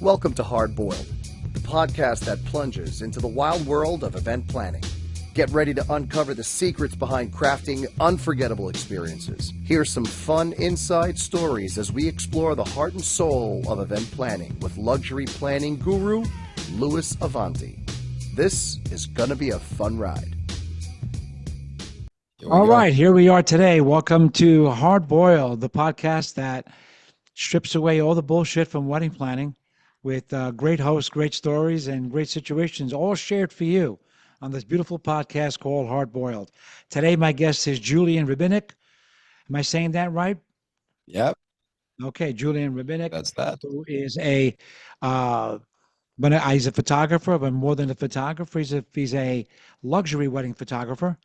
Welcome to Hard Boiled, the podcast that plunges into the wild world of event planning. Get ready to uncover the secrets behind crafting unforgettable experiences. Hear some fun inside stories as we explore the heart and soul of event planning with luxury planning guru, Louis Avanti. This is gonna be a fun ride. All right, here we are today. Welcome to Hard Boiled, the podcast that strips away all the bullshit from wedding planning with great hosts, great stories, and great situations, all shared for you on this beautiful podcast called Hard Boiled. Today, my guest is Julian Ribinik. Am I saying that right? Yep, Okay, Julian Ribinik, that's that. who is he's a photographer, but more than a photographer, he's a luxury wedding photographer.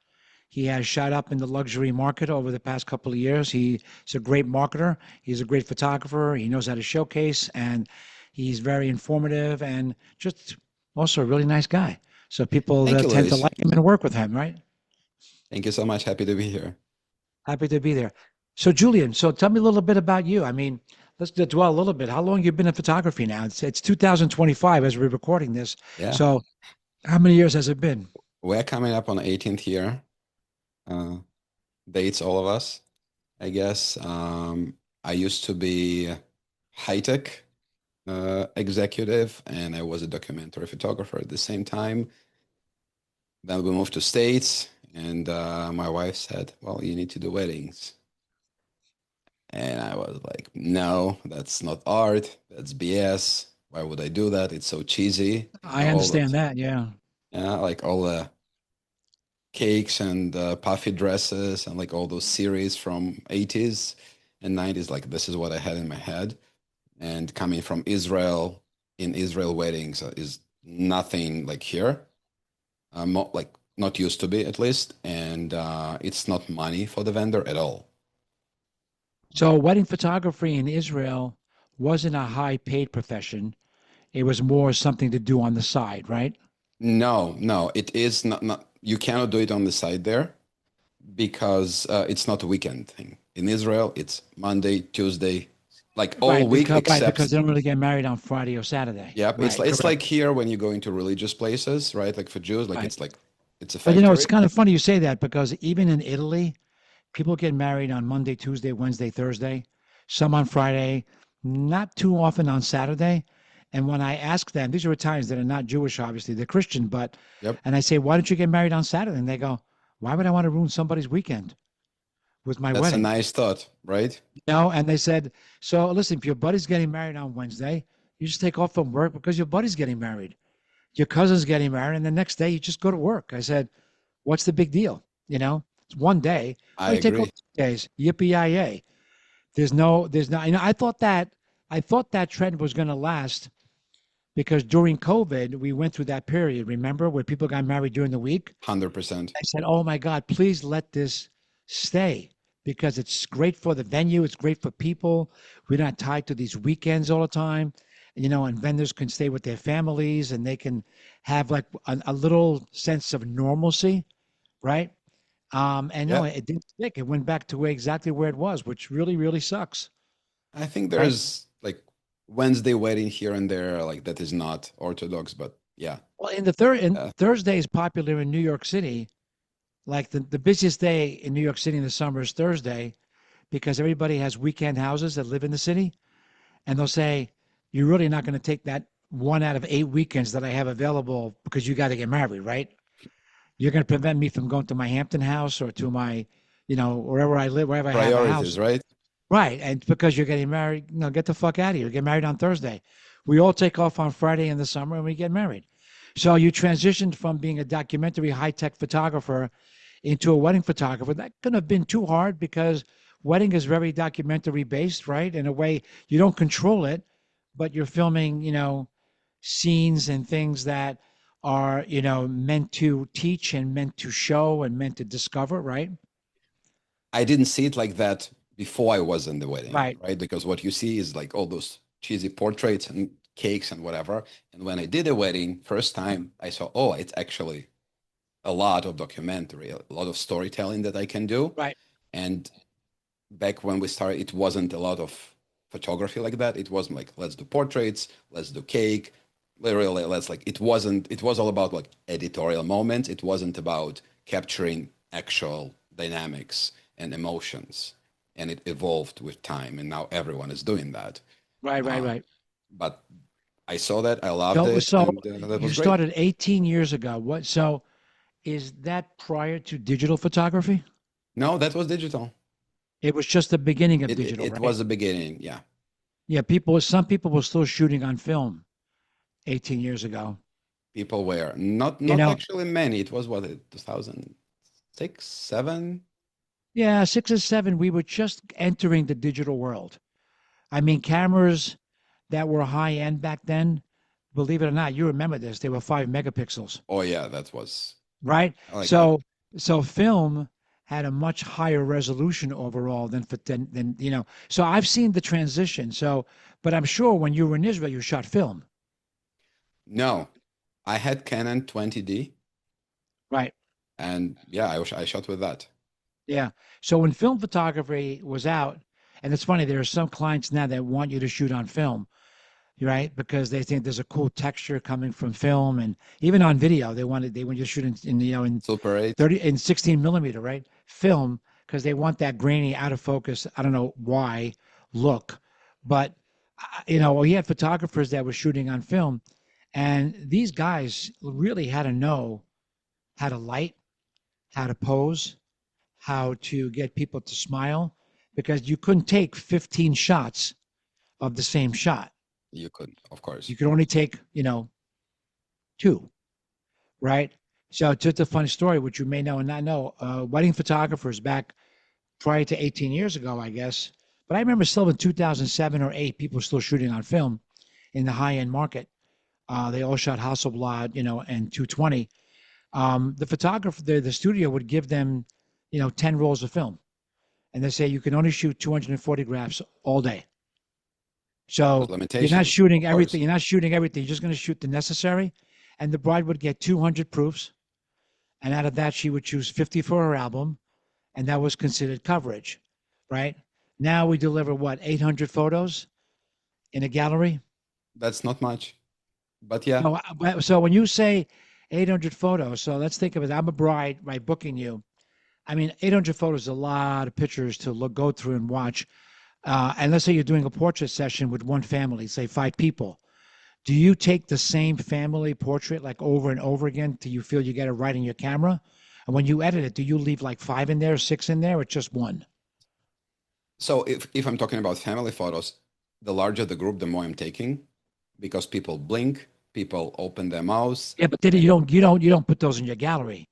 He has shot up in the luxury market over the past couple of years. He's a great marketer. He's a great photographer. He knows how to showcase, and he's very informative and just also a really nice guy. So people Thank you, tend to Louis. like him and work with him, right? Thank you so much. Happy to be here. Happy to be there. So Julian, so tell me a little bit about you. I mean, let's dwell a little bit. How long you been in photography now? It's 2025 as we're recording this. Yeah, So how many years has it been? we're coming up on the 18th year. Uh, Dates all of us, I guess. I used to be high-tech executive, and I was a documentary photographer at the same time. Then we moved to States, and my wife said, "Well, you need to do weddings." And I was like, "No, that's not art. That's BS. Why would I do that? It's so cheesy." I All that, understand that, yeah. yeah, like all the cakes and puffy dresses and like all those series from 80s and 90s. Like this is what I had in my head. And coming from Israel, in Israel weddings is nothing like here. Like not used to be at least, and it's not money for the vendor at all. So wedding photography in Israel wasn't a high paid profession. It was more something to do on the side, right? No, no, it is not. You cannot do it on the side there because it's not a weekend thing. In Israel, it's Monday, Tuesday, like all week Because except. they don't really get married on Friday or Saturday. Yep, Right, it's correct. like here when you go into religious places, right? Like for Jews, Right. it's a But it's factory. kind of funny you say that because even in Italy, people get married on Monday, Tuesday, Wednesday, Thursday, some on Friday, not too often on Saturday. And when I ask them, these are Italians that are not Jewish, obviously, they're Christian, Yep, and I say, why don't you get married on Saturday? And they go, why would I want to ruin somebody's weekend with my that's a wedding? nice thought, right? And they said, so listen, if your buddy's getting married on Wednesday, you just take off from work because your buddy's getting married. Your cousin's getting married, and the next day you just go to work. I said, what's the big deal? It's one day. I Oh, you take off agree. 2 days. Yippee-yi-yay. There's not, I thought that trend was going to last because during COVID, we went through that period, remember, where people got married during the week. 100%. I said, oh my God, please let this stay because it's great for the venue. It's great for people. We're not tied to these weekends all the time, and vendors can stay with their families and they can have like a little sense of normalcy, right? And no, Yeah, it didn't stick. It went back to exactly where it was, which really, really sucks, I think right? there's like Wednesday wedding here and there, like that is not Orthodox, but yeah. Well, in Uh, Thursday is popular in New York City. Like the busiest day in New York City in the summer is Thursday because everybody has weekend houses that live in the city. And they'll say, you're really not going to take that one out of 8 weekends that I have available because you got to get married, right? You're going to prevent me from going to my Hampton house or to my, wherever I live, wherever I have a house. Priorities, right? Right. And because you're getting married, get the fuck out of here. Get married on Thursday. We all take off on Friday in the summer and we get married. So you transitioned from being a documentary high tech photographer into a wedding photographer. That couldn't have been too hard because wedding is very documentary based, right? In a way, you don't control it, but you're filming, scenes and things that are, meant to teach and meant to show and meant to discover, right? I didn't see it like that before I was in the wedding, Right. right? Because what you see is like all those cheesy portraits and cakes and whatever. And when I did a wedding first time, I saw, oh, it's actually a lot of documentary, a lot of storytelling that I can do. Right. And back when we started, it wasn't a lot of photography like that. It wasn't like let's do portraits, let's do cake. Literally, let's like it wasn't. It was all about like editorial moments. It wasn't about capturing actual dynamics and emotions. And it evolved with time, and now everyone is doing that. Right, right, Uh, right. but I saw that, I loved So, it, so and that you was great. started 18 years ago. What? So is that prior to digital photography? No, that was digital. It was just the beginning of It digital, it right? was the beginning. Yeah, Yeah, some people were still shooting on film 18 years ago. people were not You not know, actually many. It was what 2006, seven. yeah, 6 or 7, we were just entering the digital world. I mean, cameras that were high end back then, believe it or not, you remember this, they were 5 megapixels, Oh yeah, that was right? like So film had a much higher resolution overall than. So I've seen the transition. So, but I'm sure when you were in Israel, you shot film, no. I had Canon 20D, right? and yeah, I shot with that. Yeah. So when film photography was out, and it's funny, there are some clients now that want you to shoot on film, right? Because they think there's a cool texture coming from film, and even on video, they want you to shoot in Super 8. 30 and 16 millimeter, right? Film, because they want that grainy, out of focus. I don't know why look, but we had photographers that were shooting on film, and these guys really had to know how to light, how to pose, how to get people to smile, because you couldn't take 15 shots of the same shot. You could, of course. You could only take, two, right? So just a funny story, which you may know and not know. Wedding photographers back prior to 18 years ago, I guess. But I remember still in 2007 or 8, people were still shooting on film in the high end market. They all shot Hasselblad, and 220. The photographer, the studio would give them, 10 rolls of film, and they say you can only shoot 240 photographs all day. With So you're not limitations, shooting of course. everything. You're not shooting everything. You're just going to shoot the necessary. And the bride would get 200 proofs, and out of that, she would choose 50 for her album, and that was considered coverage, right? Now we deliver what, 800 photos in a gallery. That's not much, but yeah, So when you say 800 photos, so let's think of it. I'm a bride, right, booking you. I mean, 800 photos is a lot of pictures to go through and watch. And let's say you're doing a portrait session with one family, say 5 people. Do you take the same family portrait like over and over again till you feel you get it right in your camera? And when you edit it, do you leave like 5 in there, 6 in there, or just one? so if I'm talking about family photos, the larger the group, the more I'm taking because people blink, people open their mouths. Yeah, but then And you don't put those in your gallery.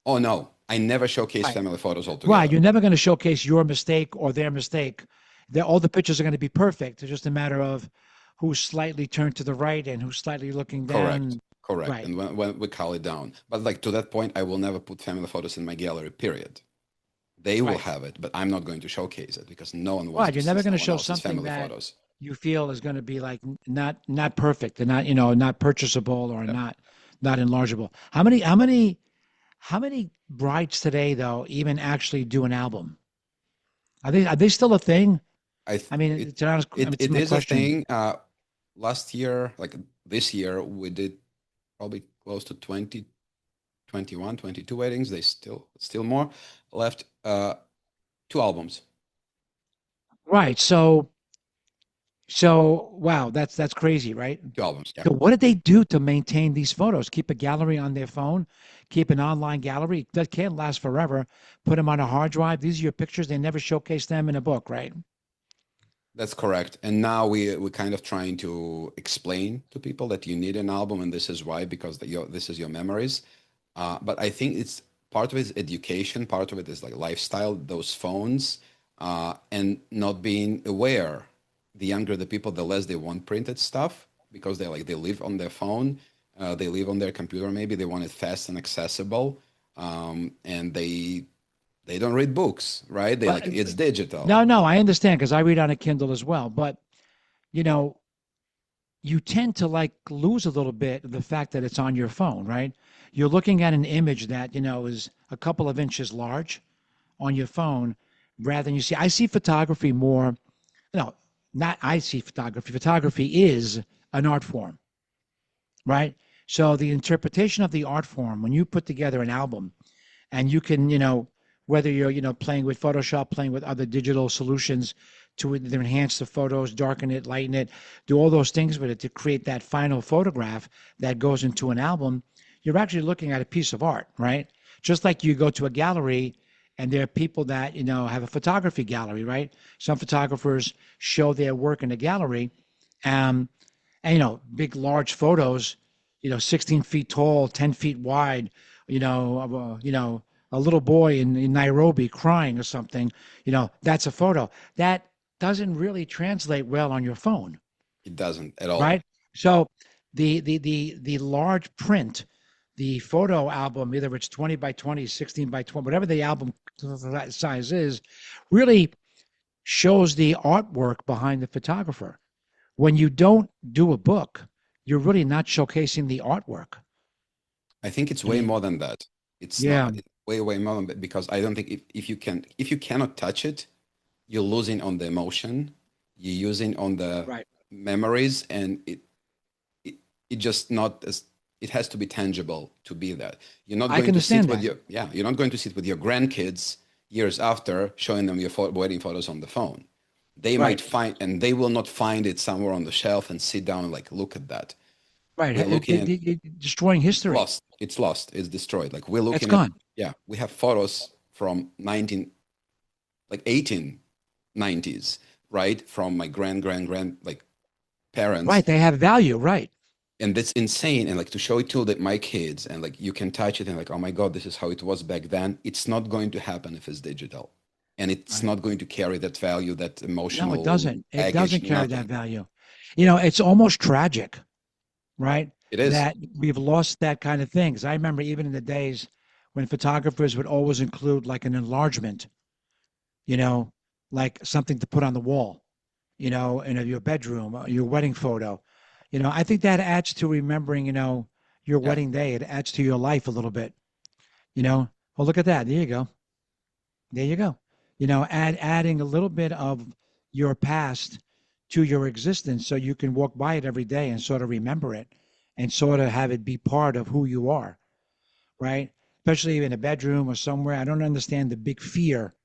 oh no, I never showcase Right. family photos Right. altogether. You're never going to showcase your mistake or their mistake. All the pictures are going to be perfect. It's just a matter of who's slightly turned to the right and who's slightly looking Correct, down. correct. Right. And when we call it down, but like to that point, I will never put family photos in my gallery, period. They will Right. have it, but I'm not going to showcase it because no one wants Right. to You're see never going to someone show else's something family that photos. you feel is going to be like not perfect and not purchasable or Yep. not enlargeable. How many brides today though even actually do an album? Are they still a thing? I th I mean, it it's an honest, it it's it my is a question. thing. Last year, like this year, we did probably close to 20, 21, 22 weddings. They still more left. Two albums. Right. So wow, that's crazy, right? Two albums. Yeah. So what did they do to maintain these photos? Keep a gallery on their phone, keep an online gallery that can't last forever. Put them on a hard drive. These are your pictures. They never showcase them in a book, right? That's correct. And now we're kind of trying to explain to people that you need an album, and this is why, because this is your memories. But I think it's part of it is education, part of it is like lifestyle, those phones, and not being aware. The younger the people, the less they want printed stuff because they live on their phone, they live on their computer. Maybe they want it fast and accessible, and they don't read books, right? They But like it's digital. no, I understand because I read on a Kindle as well. But you know, you tend to like lose a little bit of the fact that it's on your phone, right? You're looking at an image that is a couple of inches large on your phone, rather than I see photography more. You know, not I see photography. Photography is an art form, right? So the interpretation of the art form, when you put together an album and you can, whether you're, playing with Photoshop, playing with other digital solutions to either enhance the photos, darken it, lighten it, do all those things with it to create that final photograph that goes into an album, you're actually looking at a piece of art, right? Just like you go to a gallery and there are people that, have a photography gallery, right? Some photographers show their work in a gallery. Um, and big large photos, 16 feet tall, 10 feet wide, of a little boy in Nairobi crying or something, that's a photo that doesn't really translate well on your phone, It doesn't at all. right? So the large print, the photo album, either it's 20 by 20, 16 by 20, whatever the album size is, really shows the artwork behind the photographer. When you don't do a book, you're really not showcasing the artwork. I think it's I way mean, more than that. It's not yeah, it's way more than that, because I don't think if you cannot touch it, you're losing on the emotion, you're using on the right. memories, and it, it just not as it has to be tangible to be that. You're not I going can to sit understand with that. your yeah, you're not going to sit with your grandkids years after showing them your wedding photos on the phone. They Right, might find, and they will not find it somewhere on the shelf and sit down and like look at that. right. We're looking at Destroying it's history. lost. It's lost. It's destroyed. Like we're It's looking at, gone. yeah, we have photos from 19, like 1890s, right? From my grand like parents. Right. They have value. Right. And that's insane. And like to show it to my kids and like you can touch it and like, oh my God, this is how it was back then. It's not going to happen if it's digital. And it's Right. not going to carry that value, that No, it emotional doesn't. It baggage, doesn't carry that nothing. value. It's almost tragic, right? It is. That we've lost that kind of things. I remember even in the days when photographers would always include like an enlargement, you know, like something to put on the wall, in your bedroom, your wedding photo. I think that adds to remembering, your Yeah. wedding day. It adds to your life a little bit, you know. Oh, look at that. There you go. There you go. Adding a little bit of your past to your existence so you can walk by it every day and sort of remember it and sort of have it be part of who you are, right? Especially in a bedroom or somewhere. I don't understand the big fear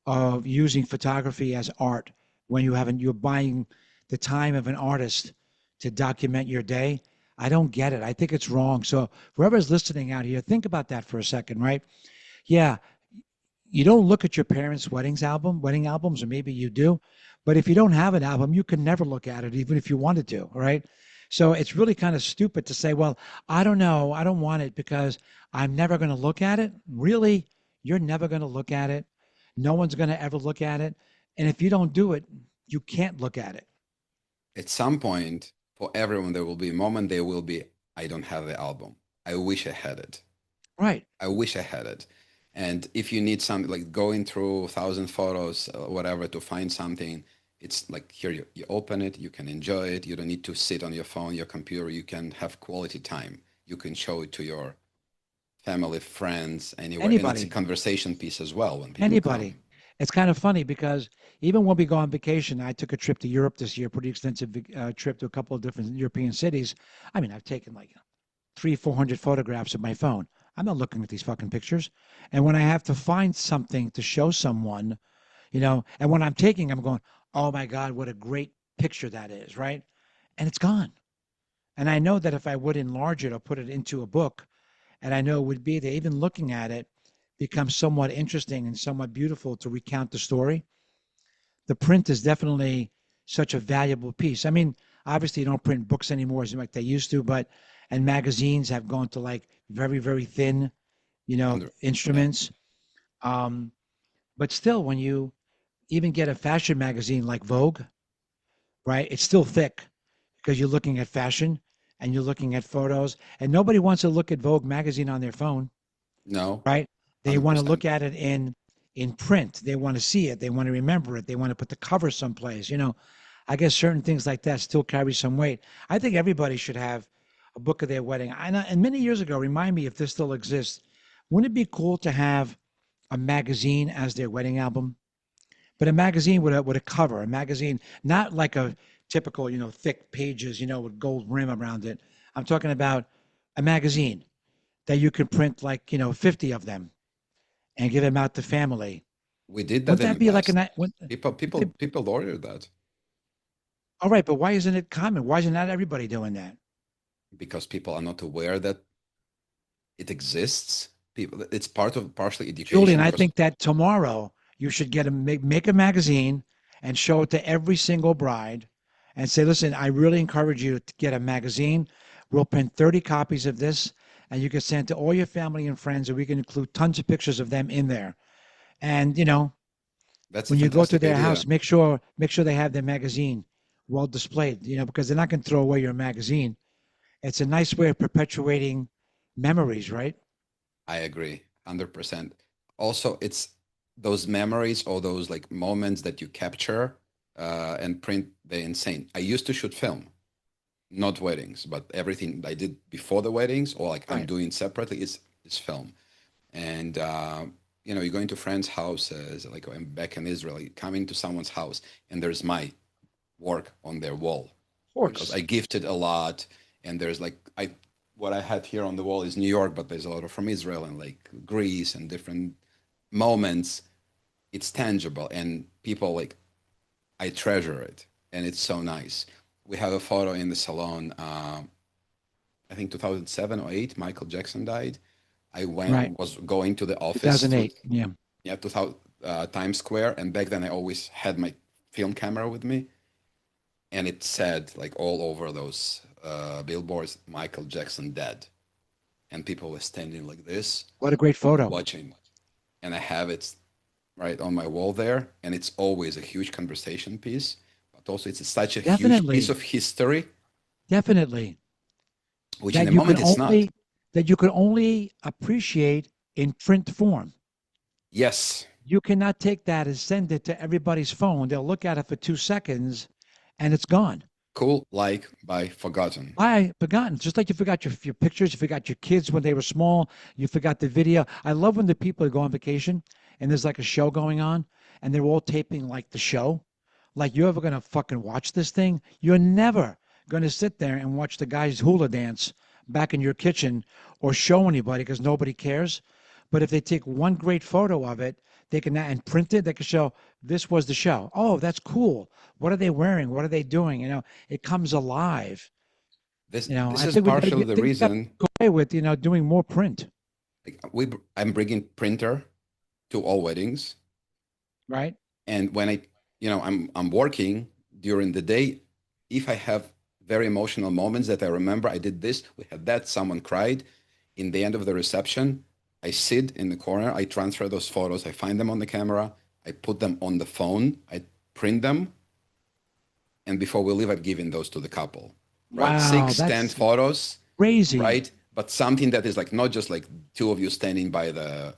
of using photography as art when you're buying the time of an artist to document your day. I don't get it. I think it's wrong. So whoever's listening out here, think about that for a second, right? Yeah, you don't look at your parents' wedding albums, or maybe you do, but if you don't have an album, you can never look at it, even if you wanted to, right? So it's really kind of stupid to say, well, I don't know, I don't want it because I'm never going to look at it. Really, you're never going to look at it. No one's going to ever look at it. And if you don't do it, you can't look at it. At some point, for everyone, there will be a moment, there will be, I don't have the album. I wish I had it. Right. I wish I had it. And if you need something like going through 1,000 photos, whatever, to find something, it's like here you open it, you can enjoy it. You don't need to sit on your phone, your computer. You can have quality time. You can show it to your family, friends, anywhere. And it's a Anybody, conversation piece as well when people anybody. come. It's kind of funny because even when we go on vacation, I took a trip to Europe this year, pretty extensive trip to a couple of different European cities. I mean, I've taken like 400 photographs of my phone. I'm not looking at these fucking pictures. And when I have to find something to show someone, and when I'm taking, I'm going, oh my God, what a great picture that is, right? And it's gone. And I know that if I would enlarge it or put it into a book, and I know it would be there, even looking at it becomes somewhat interesting and somewhat beautiful to recount the story. The print is definitely such a valuable piece. I mean, obviously, you don't print books anymore as like they used to, but and magazines have gone to like very, very thin, Yeah, instruments. Um, but still, when you even get a fashion magazine like Vogue, right, it's still thick because you're looking at fashion and you're looking at photos, and nobody wants to look at Vogue magazine on their phone, no, right? They want to 100%. look at it in print. They want to see it. They want to remember it. They want to put the cover someplace. I guess certain things like that still carry some weight. I think everybody should have a book of their wedding. And many years ago, remind me if this still exists. Wouldn't it be cool to have a magazine as their wedding album? but a magazine with a cover, a magazine, not like a typical, thick pages, with gold rim around it. I'm talking about a magazine that you can print like, 50 of them and give them out to family. We did that Wouldn't in that the be like past. a People ordered that all right, but why isn't it common? Why isn't not everybody doing that? because people are not aware that it exists. People, it's part of partially Julian, education I because think that tomorrow you should make a magazine and show it to every single bride and say, listen, I really encourage you to get a magazine. We'll print 30 copies of this and you can send it to all your family and friends and we can include tons of pictures of them in there. And that's a when you go to fantastic their idea. house, make sure they have their magazine well displayed, because they're not going to throw away your magazine. It's a nice way of perpetuating memories, right? I agree, 100%. Also, it's those memories or those like moments that you capture and print, they're insane. I used to shoot film, not weddings, but everything I did before the weddings or like I'm Right. doing separately is film. And you're going to friends' houses, like I'm back in Israel, like, coming to someone's house, and there's my work on their wall Of because course. I gifted a lot, and there's like I what I had here on the wall is New York, but there's a lot of from Israel and like Greece and different moments. It's tangible, and people like I treasure it, and it's so nice. We have a photo in the salon. I think 2007 or eight, Michael Jackson died. I Right. was going to the office to 2008. Yeah. yeah, 2000 Times Square, and back then I always had my film camera with me, and it said like all over those billboards, Michael Jackson dead, and people were standing like this What a great photo. watching, and I have it right on my wall there, and it's always a huge conversation piece, but also it's such a huge piece Definitely. of history, Definitely. which in That the you can moment it's not. only that you can only appreciate in print form. Yes, You cannot take that and send it to everybody's phone. They'll look at it for 2 seconds and it's gone. cool, like by forgotten. I forgotten. Just like you forgot your pictures, you forgot your kids when they were small, you forgot the video. I love when the people go on vacation and there's like a show going on and they're all taping like the show. Like you're ever gonna fucking watch this thing? You're never gonna sit there and watch the guys hula dance back in your kitchen or show anybody because nobody cares. But if they take one great photo of it, they can and print it. They can show this was the show. Oh, that's cool. What are they wearing? What are they doing? It comes alive. This I is think we got to partially get the think we got to reason go away with doing more print, like I'm bringing printer to all weddings, right? and when I'm working during the day, if I have very emotional moments that I remember I did this, we had that, someone cried, in the end of the reception, I sit in the corner, I transfer those photos, I find them on the camera, I put them on the phone, I print them, and before we leave, I've given those to the couple, right? Wow, 6, 10 that's photos, crazy. right? But something that is like not just like two of you standing by the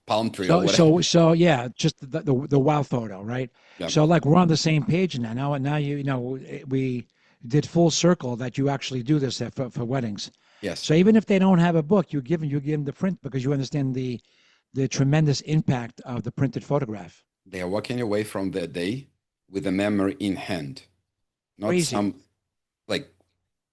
palm tree or So whatever. so so yeah, just the wow photo, right? Yeah. So like we're on the same page now. Now we did full circle that you actually do this for weddings. Yes. So even if they don't have a book, you give them the print because you understand the tremendous impact of the printed photograph. They are walking away from their day with a memory in hand, not Crazy. some like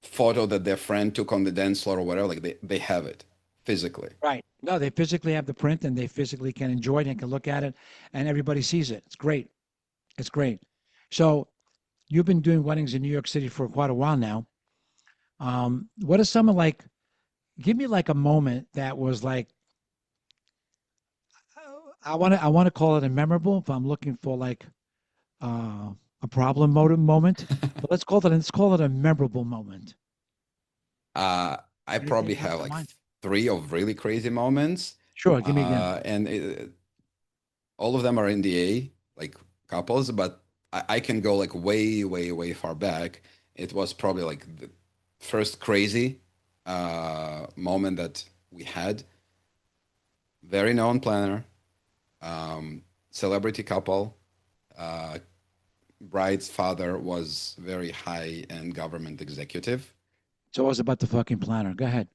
photo that their friend took on the dance floor or whatever. Like they have it physically. Right. No, they physically have the print and they physically can enjoy it and can look at it and everybody sees it. It's great. It's great. So you've been doing weddings in New York City for quite a while now. What is some of like, give me like a moment that was like, I want to call it a memorable if I'm looking for like uh, a problem moment, but let's call it a memorable moment. Uh, I Anything probably that comes have to like mind? three of really crazy moments, Sure. Give me again. and all of them are NDA, like couples, but I can go like way, way, way far back. It was probably like the first crazy moment that we had. Very known planner, celebrity couple. Uh, Bride's father was very high end government executive. So it was about the fucking planner. Go ahead.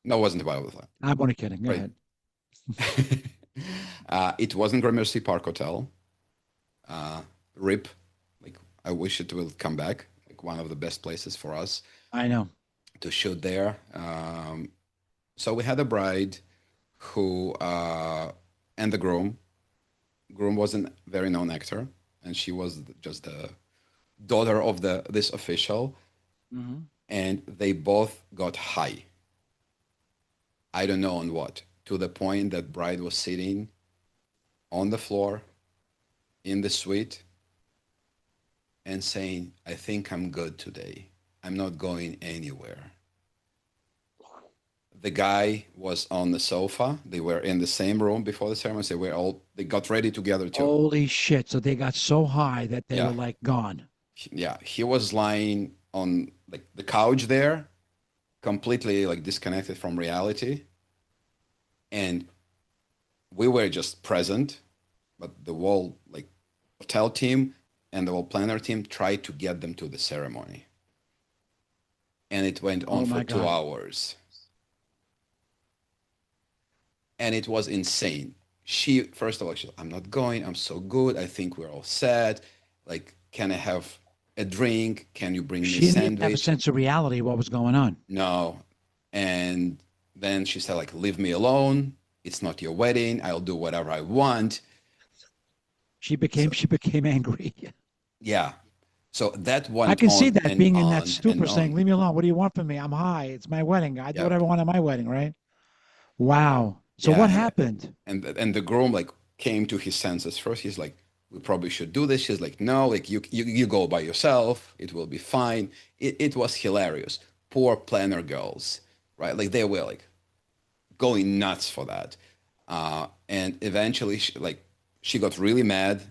No, it wasn't about that. I'm only kidding. Go Right. ahead. It wasn't Gramercy Park Hotel. RIP. Like I wish it will come back. Like one of the best places for us I know. to shoot there. So we had a bride who and the groom. Groom was a very known actor, and she was just the daughter of the this official, Hmm. and they both got high. I don't know on what, to the point that bride was sitting on the floor in the suite and saying, "I think I'm good today. I'm not going anywhere." The guy was on the sofa. They were in the same room before the ceremony. They got ready together too. Holy shit! So they got so high that they were Yeah. like gone. Yeah. He was lying on like the couch there, completely like disconnected from reality. And we were just present, but the whole like hotel team and the whole planner team tried to get them to the ceremony. And it went on Oh for my two God. hours. And it was insane. She, first of all, I'm not going. I'm so good. I think we're all set. Like, can I have a drink? Can you bring me a She didn't even have a sandwich? sense of reality of what was going on. No. And then she said, like, leave me alone. It's not your wedding. I'll do whatever I want. So, She became angry. yeah. So that I went can see on that and being in that on and stupor saying, on. leave me alone. What do you want from me? I'm high. It's my wedding. I do Yeah. whatever I want at my wedding, right? Wow. So Yeah. what happened? And the groom like came to his senses first. He's like, we probably should do this. She's like, no, like you go by yourself. It will be fine. It was hilarious. Poor planner girls, right? Like they were like going nuts for that. And eventually she got really mad.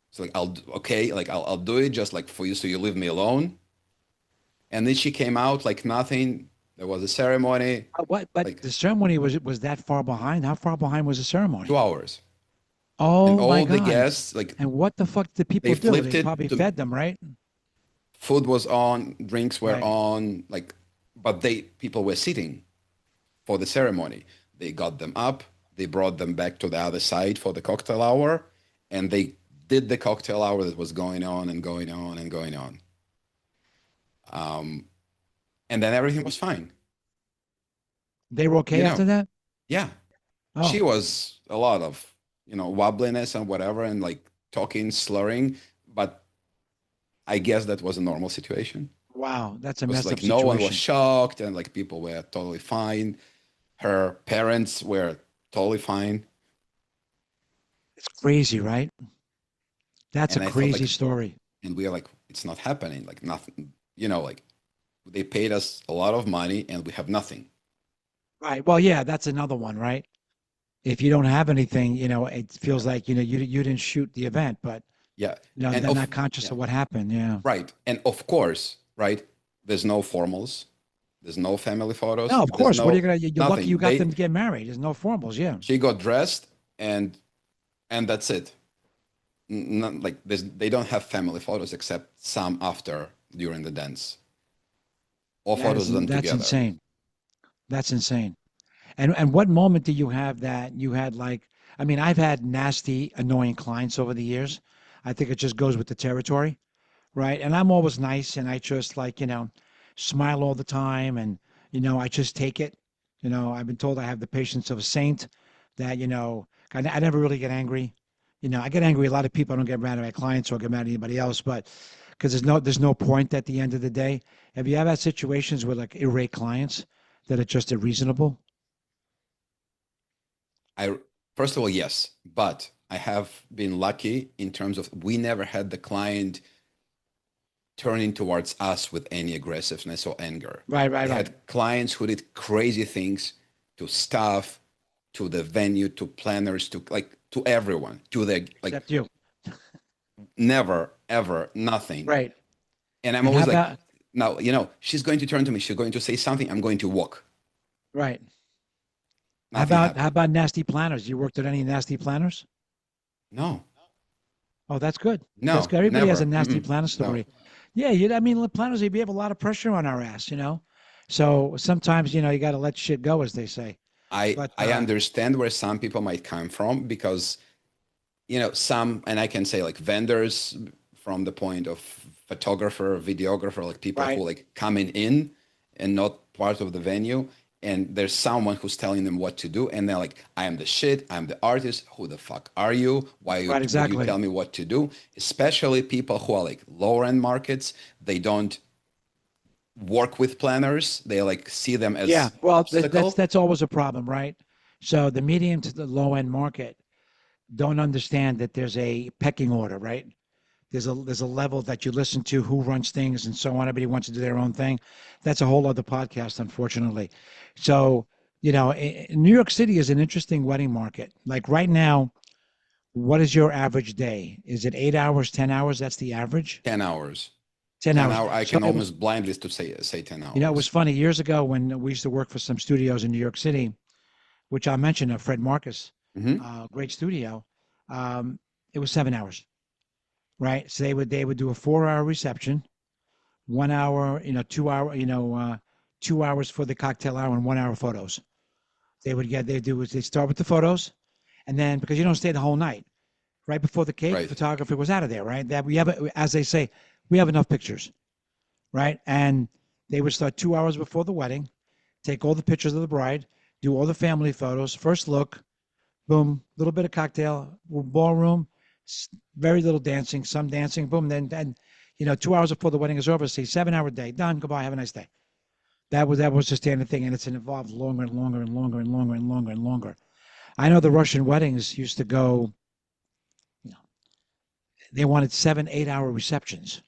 It's like, okay, like I'll do it just like for you. So you leave me alone. And then she came out like nothing. There was a ceremony, What? But like the ceremony was that far behind? How far behind was the two ceremony? hours. And Oh my all the God. guests, like And what the fuck did they people do? flipped They it probably to fed them, right? food was on, drinks were Right. on, like, but people were sitting for the ceremony. They got them up, they brought them back to the other side for the cocktail hour, and they did the cocktail hour that was going on and going on and going on. And then everything was fine. They were okay You know, after that? yeah, she Oh, was a lot of, wobbliness and whatever, and like talking, slurring, but I guess that was a normal situation. wow. That's a Was messed up like no one was situation. shocked and like people were totally fine. Her parents were totally fine. It's crazy, right? That's a And I thought crazy like, story. and we are like, it's not happening. Like nothing, like they paid us a lot of money and we have nothing. Right. Well, yeah, that's another one, right? If you don't have anything, it Yeah. feels like, you didn't shoot the event, but Yeah. And they're not conscious yeah, of what happened. Yeah. right. And of course, right. There's no formals. There's no family No, photos. of There's course. What are you no gonna? You're lucky you nothing. got them to get married. There's no formals. Yeah. She got dressed and that's it. Not, like they don't have family photos except some after during the dance. All photos of them That's together. insane. That's insane. And what moment did you have that you had like? I mean, I've had nasty, annoying clients over the years. I think it just goes with the territory, right? And I'm always nice, and I just like smile all the time, and I just take it. I've been told I have the patience of a saint. That I never really get angry. I get angry at a lot of people. I don't get mad at my clients or get mad at anybody else, but because there's no point at the end of the day. Have you ever had situations with like irate clients that are just irreasonable? I First of all, yes, but I have been lucky in terms of we never had the client turning towards us with any aggressiveness or anger. Right, right, We right. had clients who did crazy things to staff, to the venue, to planners, to like to everyone, to the like Except you. never, ever, nothing. Right. And I'm And how always like, about now, she's going to turn to me, she's going to say something, I'm going to walk. right? How Nothing about how happened. about nasty planners? You worked at any nasty planners? No, Oh, that's good. That's no, good. Everybody has a never. nasty Mm-mm, planner no. story. Yeah, I mean, the planners, we have a lot of pressure on our ass, So sometimes, you got to let shit go, as they say. I But I understand where some people might come from because some, and I can say like vendors from the point of photographer, videographer, like people Right. who like coming in and not part of the venue. And there's someone who's telling them what to do. And they're like, I am the shit. I'm the artist. Who the fuck are you? Right. Would you Exactly. tell me what to do? Especially people who are like lower end markets. They don't work with planners. They like see them Yeah. as Well, obstacle. that's always a problem, right? So the medium to the low end market don't understand that there's a pecking order, right? There's a level that you listen to, who runs things, and so on. Everybody wants to do their own thing. That's a whole other podcast, unfortunately. So, New York City is an interesting wedding market. Like right now, what is your average day? Is it 8 hours, 10 hours? That's the average. 10 hours. 10 10 hours. hour. I So, can almost blindly to say 10 it was hours. funny years ago when we used to work for some studios in New York City, which I mentioned, Fred Marcus, Hmm. great studio. Um, it was 7 hours, right? So they would do a 4 hour reception, 1 hour, 2 hour, 2 hours for the cocktail hour and 1 hour photos. They start with the photos, and then because you don't stay the whole night, right before the cake, Right. photographer was out of there, right? That we have, as they say, we have enough pictures, right? And they would start 2 hours before the wedding, take all the pictures of the bride, do all the family photos, first look, boom, little bit of cocktail, ballroom, very little dancing, some dancing, boom, then 2 hours before the wedding is over, say 7 hour day, done, goodbye, have a nice day. That was the standard thing, and it's involved longer and longer and longer and longer and longer and longer. I know the Russian weddings used to go, you know, they wanted 7, 8 hour receptions.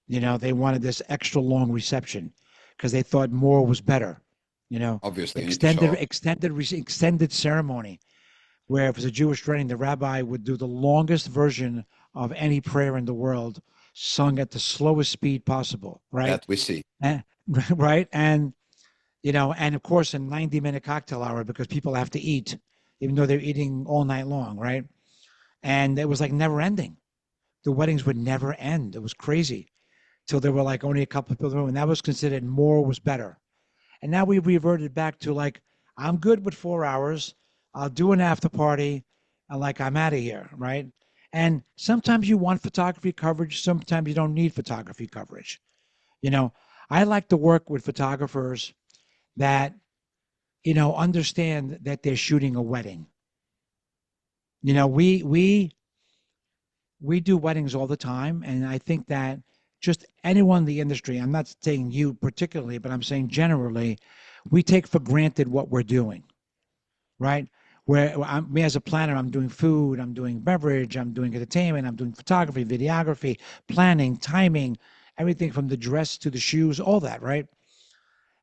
They wanted this extra long reception because they thought more was better. Obviously, you need to show Extended, up. extended ceremony where if it was a Jewish wedding, the rabbi would do the longest version of any prayer in the world, sung at the slowest speed possible, right? That we see. Eh, right, and of course, a 90-minute cocktail hour because people have to eat, even though they're eating all night long, right? And it was like never ending. The weddings would never end. It was crazy till there were like only a couple of people in the room, and that was considered more was better. And now we've reverted back to like, I'm good with 4 hours. I'll do an after party. And like, I'm out of here, right? And sometimes you want photography coverage. Sometimes you don't need photography coverage. You know, I like to work with photographers that, understand that they're shooting a wedding. We do weddings all the time, and I think that just anyone in the industry, I'm not saying you particularly, but I'm saying generally, we take for granted what we're doing, right? Me as a planner, I'm doing food, I'm doing beverage, I'm doing entertainment, I'm doing photography, videography, planning, timing, everything from the dress to the shoes, all that, right?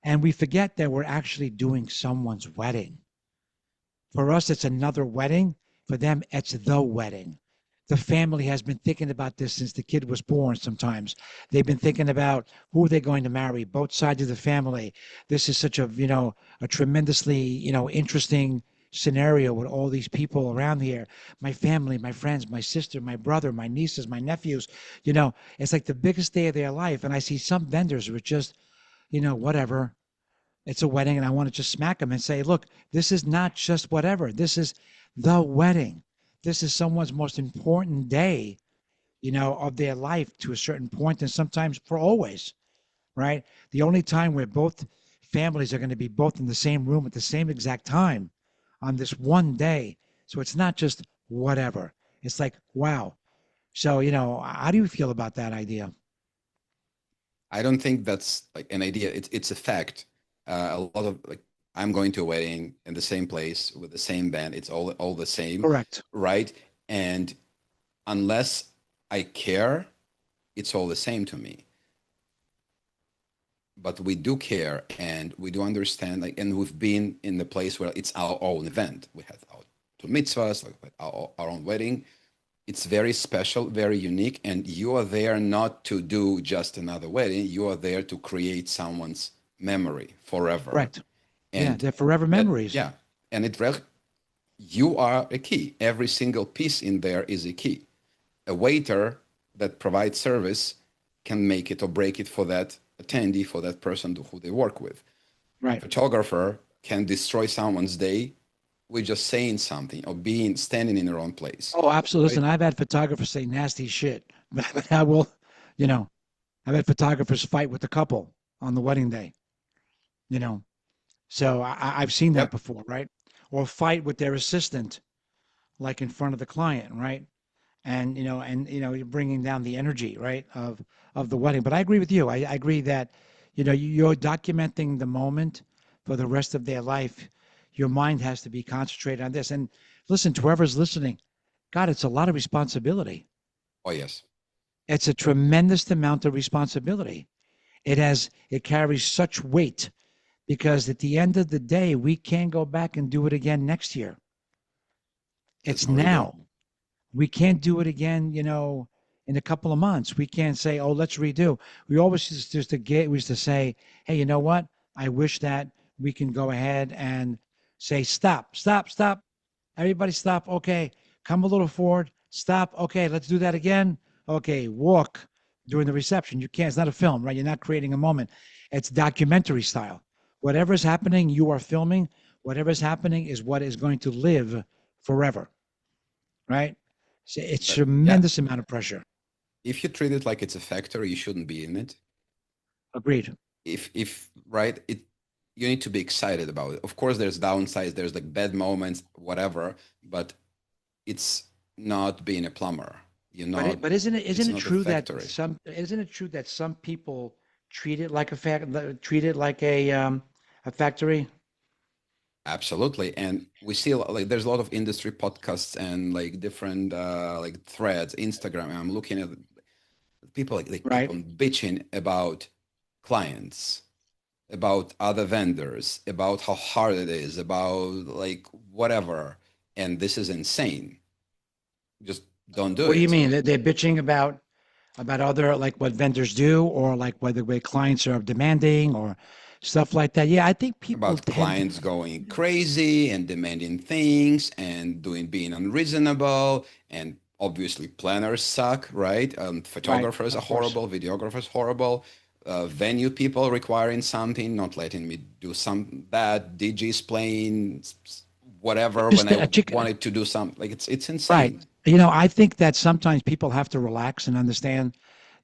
And we forget that we're actually doing someone's wedding. For us, it's another wedding. For them, it's the wedding. The family has been thinking about this since the kid was born sometimes. They've been thinking about who they're going to marry, both sides of the family. This is such a tremendously, interesting scenario with all these people around here. My family, my friends, my sister, my brother, my nieces, my nephews. It's like the biggest day of their life. And I see some vendors who are just, whatever, it's a wedding, and I want to just smack them and say, look, this is not just whatever. This is the wedding. This is someone's most important day, of their life to a certain point, and sometimes for always, right? The only time where both families are going to be both in the same room at the same exact time on this one day. So it's not just whatever. It's like, wow. So, how do you feel about that idea? I don't think that's like an idea. It's a fact. A lot of like I'm going to a wedding in the same place with the same band. It's all the same, Correct. right? And unless I care, it's all the same to me. But we do care and we do understand, like, and we've been in the place where it's our own event. We had our two mitzvahs, like our own wedding. It's very special, very unique, and you are there not to do just another wedding. You are there to create someone's memory forever. Correct. Yeah, And they're forever that, memories. yeah, and you are a key. Every single piece in there is a key. A waiter that provides service can make it or break it for that attendee, for that person who they work with. Right. Photographer can destroy someone's day we're just saying something or being standing in the wrong place, Oh, absolutely. right? Listen, I've had photographers say nasty shit, but I will, you know, I've had photographers fight with the couple on the wedding day, you know. So I've seen that Yep. before, right? Or fight with their assistant, like in front of the client, right? And you're bringing down the energy, right, of the wedding. But I agree with you. I agree that, you're documenting the moment for the rest of their life. Your mind has to be concentrated on this. And listen, to whoever's listening, God, it's a lot of responsibility. Oh, yes. It's a tremendous amount of responsibility. It carries such weight because at the end of the day, we can't go back and do it again next year. There's It's no redo. now. We can't do it again, in a couple of months. We can't say, "Oh, let's redo." We always we used to say, "Hey, you know what? I wish that we can go ahead and say, stop, stop, stop. Everybody stop. Okay, come a little forward. Stop. Okay, let's do that again. Okay, walk during the reception. You can't. It's not a film, right? You're not creating a moment. It's documentary style. Whatever's happening, you are filming. Whatever's happening is what is going to live forever, right? So it's But yeah, tremendous amount of pressure. if you treat it like it's a factory, you shouldn't be in it. Agreed. If right, it you need to be excited about it. Of course, there's downsides, there's like bad moments, whatever, but it's not being a plumber. You're not. But isn't it It's isn't it not a true that factory. some isn't it true that some people treat it like treat it like a factory, Absolutely. And we see like there's a lot of industry podcasts and like different like threads, Instagram. And I'm looking at people like they keep right? on bitching about clients, about other vendors, about how hard it is, about like whatever. And this is insane. Just don't do What do you it. mean? They're bitching about other like what vendors do or like whether way clients are demanding or stuff like that. Yeah, I think people About tend clients going crazy and demanding things and doing being unreasonable, and obviously planners suck, right? right, Photographers are of course. horrible, videographers horrible, venue people requiring something, not letting me do some that, DJs playing whatever when Just I a chick. wanted to do something. Like it's Right. insane. I think that sometimes people have to relax and understand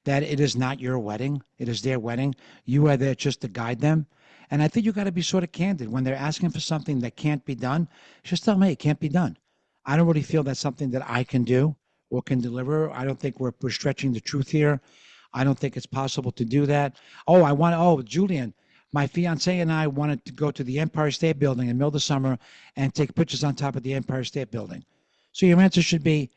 that it is not your wedding, it is their wedding. You are there just to guide them. And I think you got to be sort of candid when they're asking for something that can't be done. Just tell them, hey, it can't be done. I don't really feel that's something that I can do or can deliver. I don't think we're stretching the truth here. I don't think it's possible to do that. Julian, my fiance and I wanted to go to the Empire State Building in the middle of the summer and take pictures on top of the Empire State Building. So your answer should be,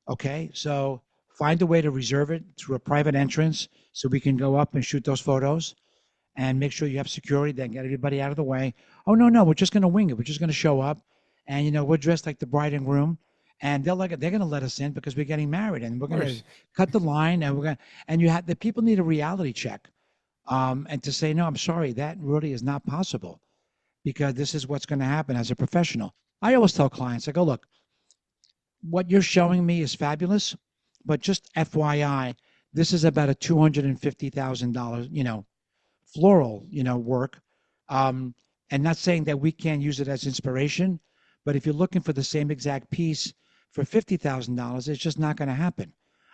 okay, so find a way to reserve it through a private entrance so we can go up and shoot those photos and make sure you have security, then get everybody out of the way. Oh, no, no, we're just going to wing it. We're just going to show up and, we're dressed like the bride and groom and they're going to let us in because we're getting married and we're Of going to course. cut the line and the people need a reality check. And to say, no, I'm sorry, that really is not possible because this is what's going to happen as a professional. I always tell clients, I go, look, what you're showing me is fabulous, but just FYI, this is about a $250,000, floral, work. Um, and not saying that we can't use it as inspiration, but if you're looking for the same exact piece for $50,000, it's just not going to happen.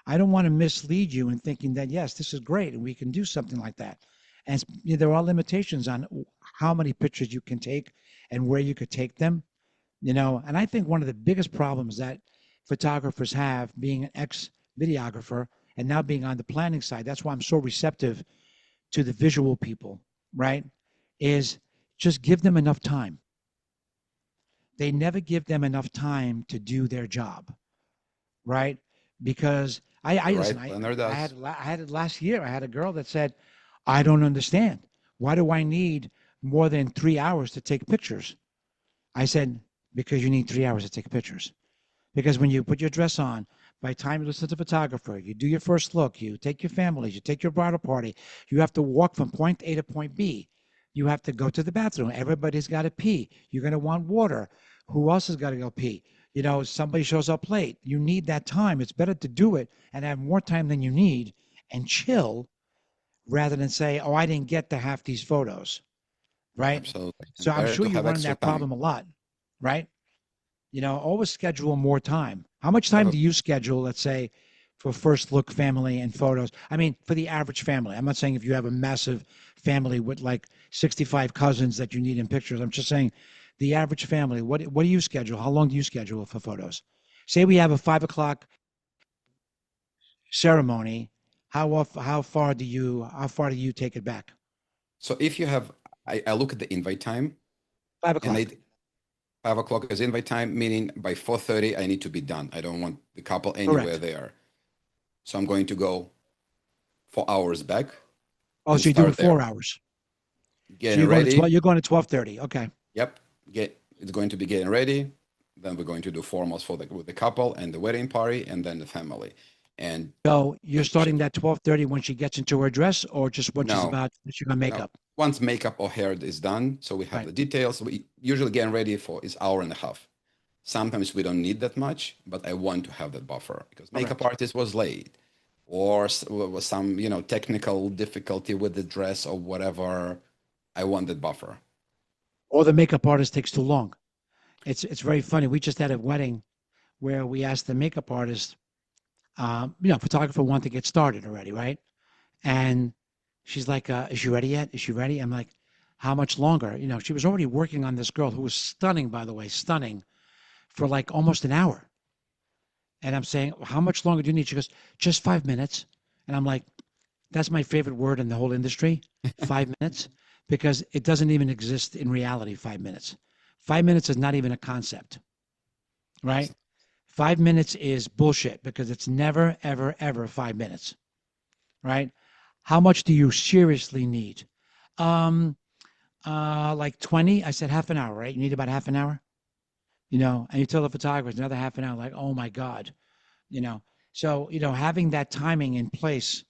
I don't want to mislead you in thinking that, yes, this is great and we can do something like that. And there are limitations on how many pictures you can take and where you could take them, and I think one of the biggest problems that photographers have being an ex videographer and now being on the planning side, that's why I'm so receptive to the visual people, right? Is just give them enough time. They never give them enough time to do their job, right? Because I The listen, right planner does. I had it last year. I had a girl that said, I don't understand. Why do I need more than 3 hours to take pictures? I said, because you need 3 hours to take pictures. Because when you put your dress on, by the time you listen to the photographer, you do your first look, you take your families, you take your bridal party, you have to walk from point A to point B. You have to go to the bathroom. Everybody's got to pee. You're going to want water. Who else has got to go pee? Somebody shows up late. You need that time. It's better to do it and have more time than you need and chill rather than say, oh, I didn't get to half these photos, right? Absolutely. So And I'm better sure to you have run into extra that time. problem a lot, right? Always schedule more time. How much time Have do you schedule, let's say, for first look family and photos? I mean, for the average family. I'm not saying if you have a massive family with like 65 cousins that you need in pictures. I'm just saying the average family. What do you schedule? How long do you schedule for photos? Say we have a 5 o'clock ceremony. How far do you take it back? So if you have, I look at the invite time, Five and o'clock. 5 o'clock is invite time, meaning by 4:30 I need to be done. I don't want the couple anywhere Correct. there. So I'm going to go 4 hours back Oh, and so you're doing start there. 4 hours. So Getting you're going to ready. 12. You're going to 12:30. Okay. Yep. It's going to be getting ready. Then we're going to do formals for with the couple and the wedding party and then the family. And So you're then starting that 12:30 when she gets into her dress, or just when she's no, about she's gonna make no. up. Once makeup or hair is done, so we have Right. the details. We usually getting ready for is hour and a half. Sometimes we don't need that much, but I want to have that buffer because makeup Correct. artist was late or was some, technical difficulty with the dress or whatever. I want that buffer. Or the makeup artist takes too long. It's very funny. We just had a wedding where we asked the makeup artist, photographer wanted to get started already, right? And she's like, "Is she ready yet? Is she ready?" I'm like, "How much longer?" She was already working on this girl who was stunning, by the way, stunning for like almost an hour. And I'm saying, "How much longer do you need?" She goes, "Just 5 minutes." And I'm like, that's my favorite word in the whole industry, 5 minutes, because it doesn't even exist in reality, 5 minutes. 5 minutes is not even a concept, right? 5 minutes is bullshit because it's never, ever, ever 5 minutes, right? How much do you seriously need? Um, like 20. I said half an hour, right? You need about half an hour, and you tell the photographers another half an hour, like, oh my God, you know. So, having that timing in place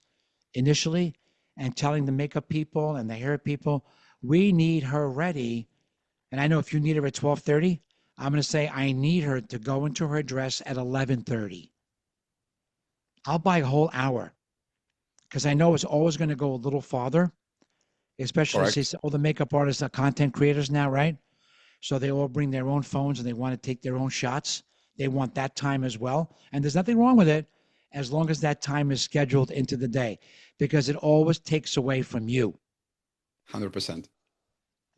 initially and telling the makeup people and the hair people, we need her ready. And I know if you need her at 12:30, I'm going to say I need her to go into her dress at 11:30. I'll buy a whole hour because I know it's always going to go a little farther, especially Correct. since all the makeup artists are content creators now, right? So they all bring their own phones and they want to take their own shots. They want that time as well. And there's nothing wrong with it as long as that time is scheduled into the day because it always takes away from you. 100%.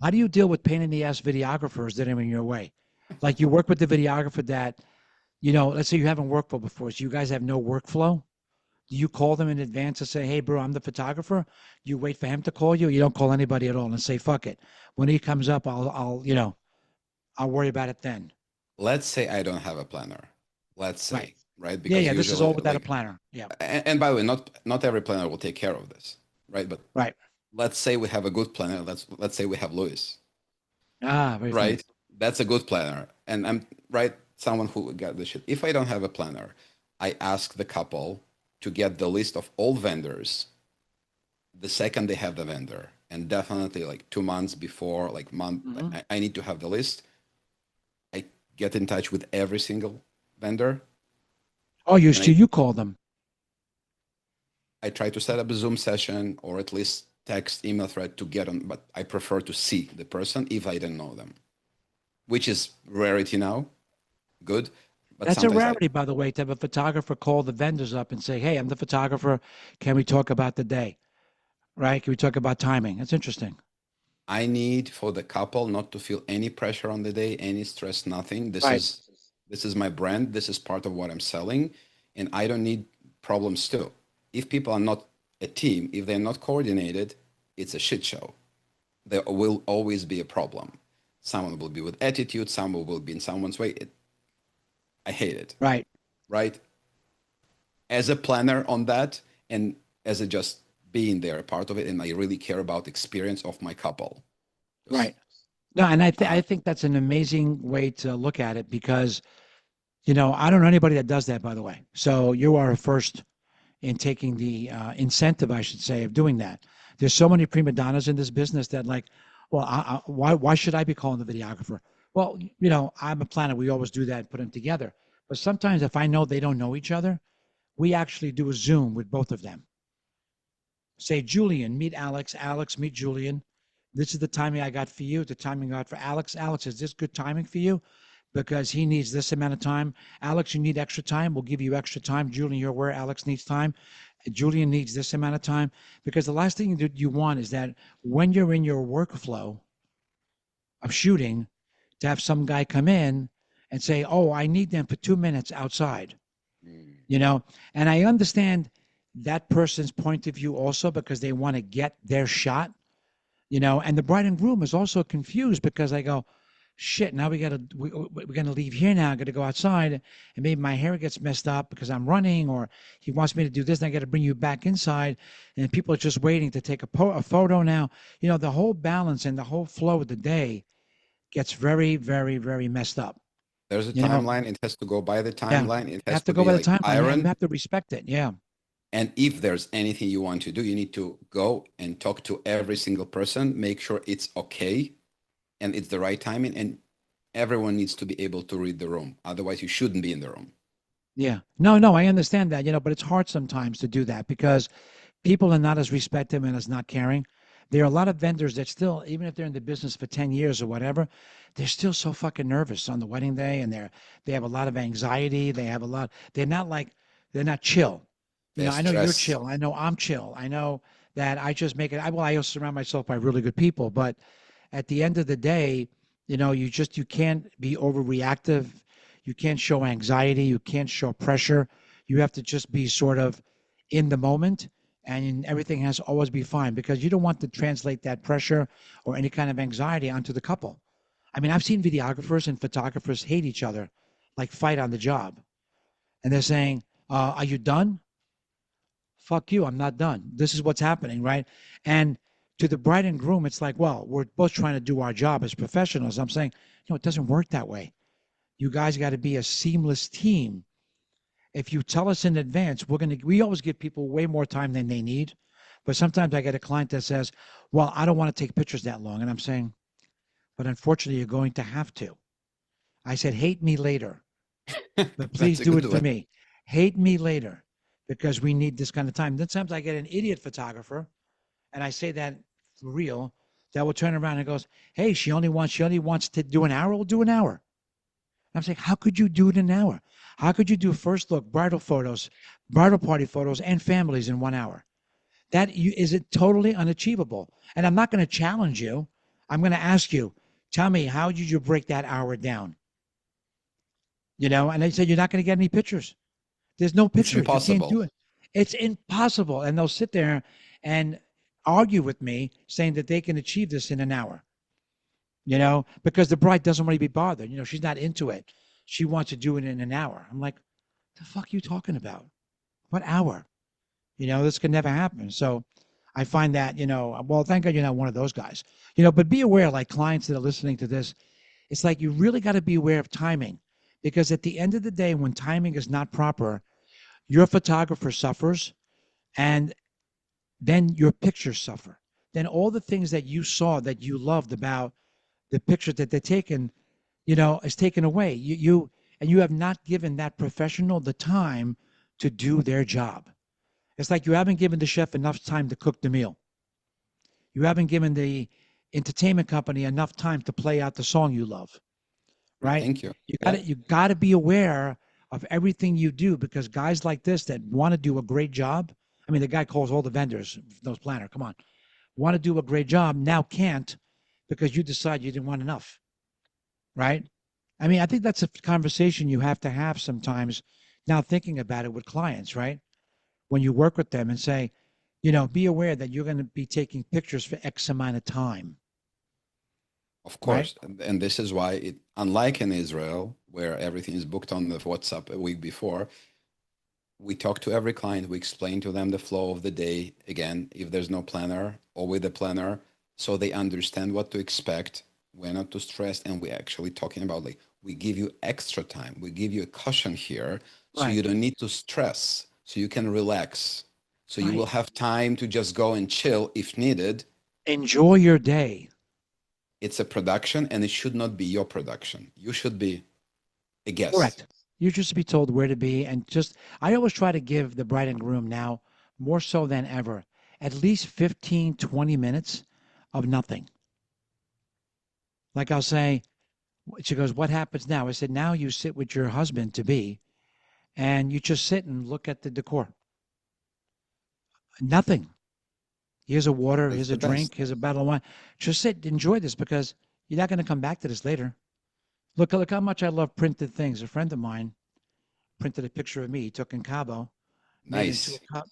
How do you deal with pain in the ass videographers that are in your way? Like you work with the videographer that, let's say you haven't worked for before, so you guys have no workflow. Do you call them in advance and say, hey, bro, I'm the photographer? You wait for him to call you? You don't call anybody at all and say, fuck it. When he comes up, I'll worry about it then. Let's say I don't have a planner. Let's Right. say, right? Yeah, Because yeah. This is all usually, without a planner. Yeah. and by the way, not every planner will take care of this, right? But Right. let's say we have a good planner. Let's say we have Louis, Ah, very funny. right? That's a good planner, and I'm right. Someone who got the shit. If I don't have a planner, I ask the couple to get the list of all vendors the second they have the vendor, and definitely like 2 months before, like month, Hmm. I need to have the list. I get in touch with every single vendor, Oh, you and so you call them. I try to set up a Zoom session or at least text, email thread to get on, but I prefer to see the person if I don't know them, which is rarity now. Good. But That's a sometimes I, rarity, by the way, to have a photographer call the vendors up and say, hey, I'm the photographer. Can we talk about the day? Right? Can we talk about timing? That's interesting. I need for the couple not to feel any pressure on the day, any stress, nothing. Right. This is my brand. This is part of what I'm selling, and I don't need problems too. If people are not a team, if they're not coordinated, it's a shit show. There will always be a problem. Someone will be with attitude, someone will be in someone's way. I hate it, Right. right? As a planner on that, and as a just being there, a part of it, and I really care about the experience of my couple. Just, Right. No, and I uh, think that's an amazing way to look at it because, I don't know anybody that does that, by the way. So you are first in taking the incentive, I should say, of doing that. There's so many prima donnas in this business that like, well, why should I be calling the videographer? Well, I'm a planner. We always do that and put them together. But sometimes if I know they don't know each other, we actually do a Zoom with both of them. Say, Julian, meet Alex. Alex, meet Julian. This is the timing I got for you. The timing I got for Alex. Alex, is this good timing for you? because he needs this amount of time. Alex, you need extra time. We'll give you extra time. Julian, you're aware Alex needs time. Julian needs this amount of time, because the last thing that you want is that when you're in your workflow of shooting, to have some guy come in and say, "Oh, I need them for 2 minutes outside," you know. And I understand that person's point of view also, because they want to get their shot, you know. And the bride and groom is also confused, because I go, shit, now we're gonna leave here now, I gotta go outside, and maybe my hair gets messed up because I'm running, or he wants me to do this, and I gotta bring you back inside, and people are just waiting to take a photo now. You know, the whole balance and the whole flow of the day gets very, very, very messed up. There's a You know, timeline. It has to go by the yeah. timeline. It You has have to to go be by the like timeline. Yeah, you iron. have to respect it. Yeah. And if there's anything you want to do, you need to go and talk to every single person, make sure it's okay and it's the right timing. And everyone needs to be able to read the room. Otherwise, you shouldn't be in the room. Yeah. No, no, I understand that, you know, but it's hard sometimes to do that, because people are not as respectful and as not caring. There are a lot of vendors that still, even if they're in the business for 10 years or whatever, they're still so fucking nervous on the wedding day, and they have a lot of anxiety. They have a lot, they're not chill. You know, There's I know you're stress. chill. I know I'm chill. I know that I just make it. I also surround myself by really good people, but at the end of the day, you know, you can't be overreactive. You can't show anxiety. You can't show pressure. You have to just be sort of in the moment, and everything has to always be fine, because you don't want to translate that pressure or any kind of anxiety onto the couple. I mean, I've seen videographers and photographers hate each other, like fight on the job. And they're saying, are you done? Fuck you, I'm not done. This is what's happening, right? And to the bride and groom, it's like, well, we're both trying to do our job as professionals. I'm saying, no, it doesn't work that way. You guys got to be a seamless team. If you tell us in advance, we always give people way more time than they need. But sometimes I get a client that says, well, I don't want to take pictures that long. And I'm saying, but unfortunately, you're going to have to. I said, hate me later, but please That's a do it good for one. me. Hate me later, because we need this kind of time. Then sometimes I get an idiot photographer, and I say that for real, that will turn around and goes, hey, she only wants to do an hour, we'll do an hour. I'm saying, how could you do it in an hour? How could you do first look, bridal photos, bridal party photos, and families in 1 hour? Is it totally unachievable? And I'm not going to challenge you. I'm going to ask you, tell me, how did you break that hour down? You know, and they said, you're not going to get any pictures. There's no It's pictures. You can't impossible. do it. It's impossible. And they'll sit there and argue with me, saying that they can achieve this in an hour, you know, because the bride doesn't want to be bothered. You know, she's not into it. She wants to do it in an hour. I'm like, the fuck are you talking about? What hour? You know, this could never happen. So I find that, you know, well, thank God you're not one of those guys, you know, but be aware, like clients that are listening to this, it's like you really got to be aware of timing, because at the end of the day, when timing is not proper, your photographer suffers, and then your pictures suffer. Then all the things that you saw that you loved about the picture that they're taking, you know, is taken away. And you have not given that professional the time to do their job. It's like you haven't given the chef enough time to cook the meal. You haven't given the entertainment company enough time to play out the song you love, right? Thank you. You got Yeah, to you got to be aware of everything you do, because guys like this that want to do a great job. I mean, the guy calls all the vendors, those planner. Come on, want to do a great job now can't, because you decide you didn't want enough, right? I mean, I think that's a conversation you have to have sometimes. Now thinking about it with clients, right? When you work with them and say, you know, be aware that you're going to be taking pictures for X amount of time, of right? course. And this is why unlike in Israel, where everything is booked on the WhatsApp a week before, we talk to every client. We explain to them the flow of the day. Again, if there's no planner or with a planner, so they understand what to expect. We're not too stressed. And we're actually talking about like, we give you extra time. We give you a cushion here. So Right, you don't need to stress. So you can relax. So you will right. have time to just go and chill if needed. Enjoy your day. It's a production and it should not be your production. You should be a guest. Correct. You just be told where to be, and just I always try to give the bride and groom now, more so than ever, at least 15, 20 minutes of nothing. Like I'll say, She goes, what happens now? I said, now you sit with your husband to be and you just sit and look at the decor. Nothing. Here's a water, That's here's the a best. drink, here's a bottle of wine. Just sit, enjoy this because you're not going to come back to this later. Look how much I love printed things. A friend of mine printed a picture of me, he took in Cabo, made it into Nice. a cup.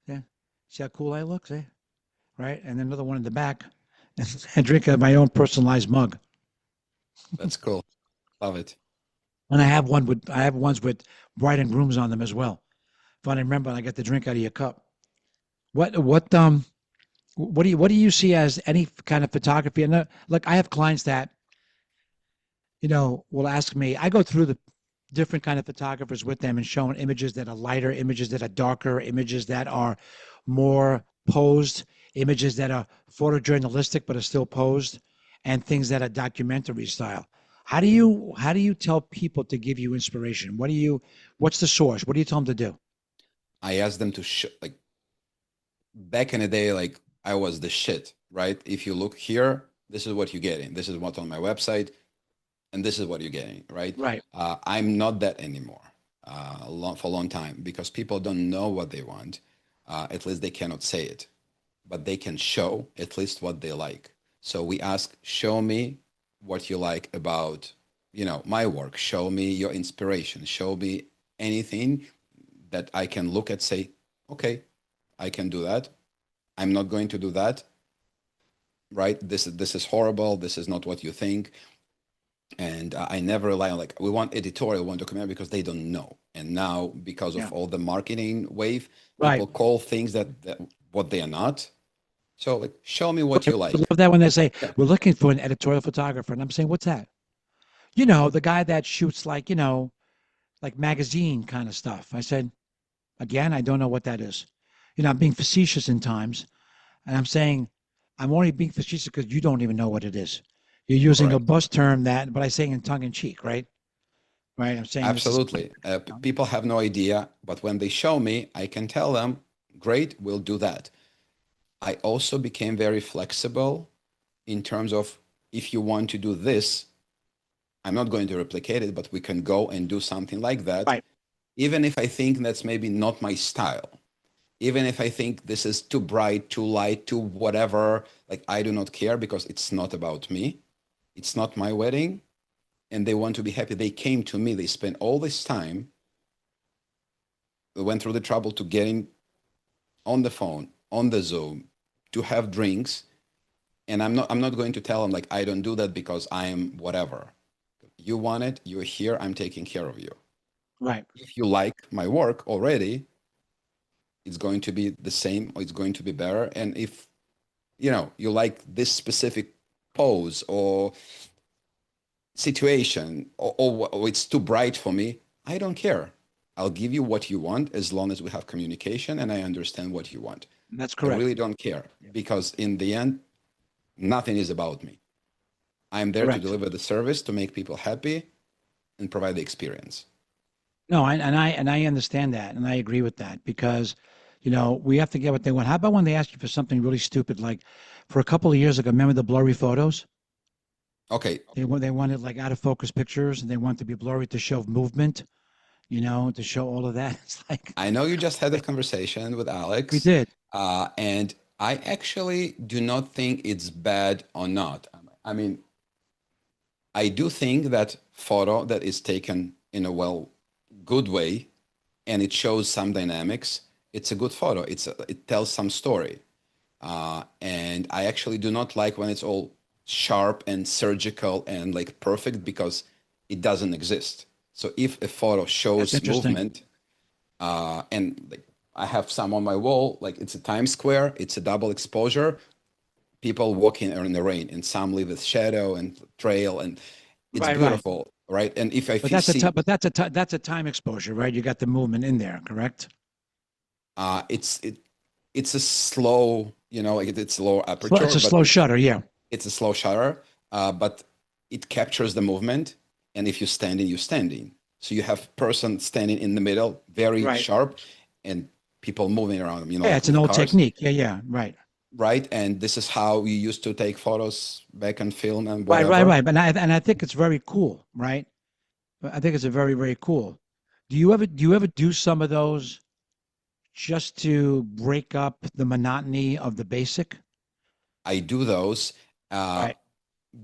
Yeah. See how cool I look? See? Right? And then another one in the back. And drink out of my own personalized mug. That's cool. Love it. And I have ones with bride and grooms on them as well. If I remember, I get the drink out of your cup. What do you see as any kind of photography? And like I have clients that will ask me. I go through the different kind of photographers with them and showing images that are lighter, images that are darker, images that are more posed, images that are photojournalistic but are still posed, and things that are documentary style. How do you tell people to give you inspiration? What's the source? What do you tell them to do? I asked them to like back in the day, like I was the shit, right? If you look here, this is what you're getting. This is what's on my website, and this is what you're getting, right? Right. I'm not that anymore for a long time because people don't know what they want. At least they cannot say it, but they can show at least what they like. So we ask, show me what you like about, my work. Show me your inspiration. Show me anything that I can look at, say, okay, I can do that. I'm not going to do that. Right? This is horrible. This is not what you think. And I never rely on like we want editorial, we want documentary because they don't know. And now because Yeah. of all the marketing wave, Right. people call things that what they are not. So like, show me what you I like. love that when they say Yeah. we're looking for an editorial photographer, and I'm saying, what's that? The guy that shoots like magazine kind of stuff. I said, again, I don't know what that is. I'm being facetious in times, and I'm saying I'm only being facetious because you don't even know what it is. You're using a Correct. buzz term but I say in tongue in cheek, right? Right. I'm saying this is Absolutely. People have no idea, but when they show me, I can tell them, great, we'll do that. I also became very flexible in terms of if you want to do this, I'm not going to replicate it, but we can go and do something like that. right. Even if I think that's maybe not my style, even if I think this is too bright, too light, too whatever, like I do not care because it's not about me. It's not my wedding. And they want to be happy. They came to me, they spent all this time, they went through the trouble to getting on the phone, on the Zoom, to have drinks. And I'm not going to tell them like I don't do that because I'm whatever. You want it, you're here, I'm taking care of you. Right. If you like my work already, it's going to be the same or it's going to be better. And if you like this specific pose or situation or it's too bright for me, I don't care. I'll give you what you want as long as we have communication and I understand what you want. That's I correct. really don't care because in the end, nothing is about me. I'm there to Correct. deliver the service, to make people happy and provide the experience. No, and I understand that, and I agree with that because, we have to get what they want. How about when they ask you for something really stupid, like for a couple of years ago? Remember the blurry photos? Okay, They wanted like out of focus pictures, and they want to be blurry to show movement, to show all of that. It's like I know you just had that conversation with we Alex, did. and I actually do not think it's bad or not. I mean, I do think that photo that is taken in a good way and it shows some dynamics, it's a good photo. It tells some story. And I actually do not like when it's all sharp and surgical and like perfect because it doesn't exist. So if a photo That's shows interesting. movement, and like I have some on my wall, like it's a Times Square, it's a double exposure, people walking in the rain, and some leave with shadow and trail, and it's Right, right. beautiful, right? And if I But that's a see, that's a time exposure, right? You got the movement in there, correct? it's a slow, like it's low It's aperture, a but slow shutter, yeah. it's a slow shutter, but it captures the movement. And if you're standing, you're standing. So you have person standing in the middle, very Right. sharp, and people moving around them, Yeah, like it's an with old cars. technique. Yeah, yeah, right. right? And this is how we used to take photos back on film and Right, right, whatever. right. And I think it's very cool, right? I think it's a very, very cool. Do you ever do some of those just to break up the monotony of the basic? I do those uh, Right.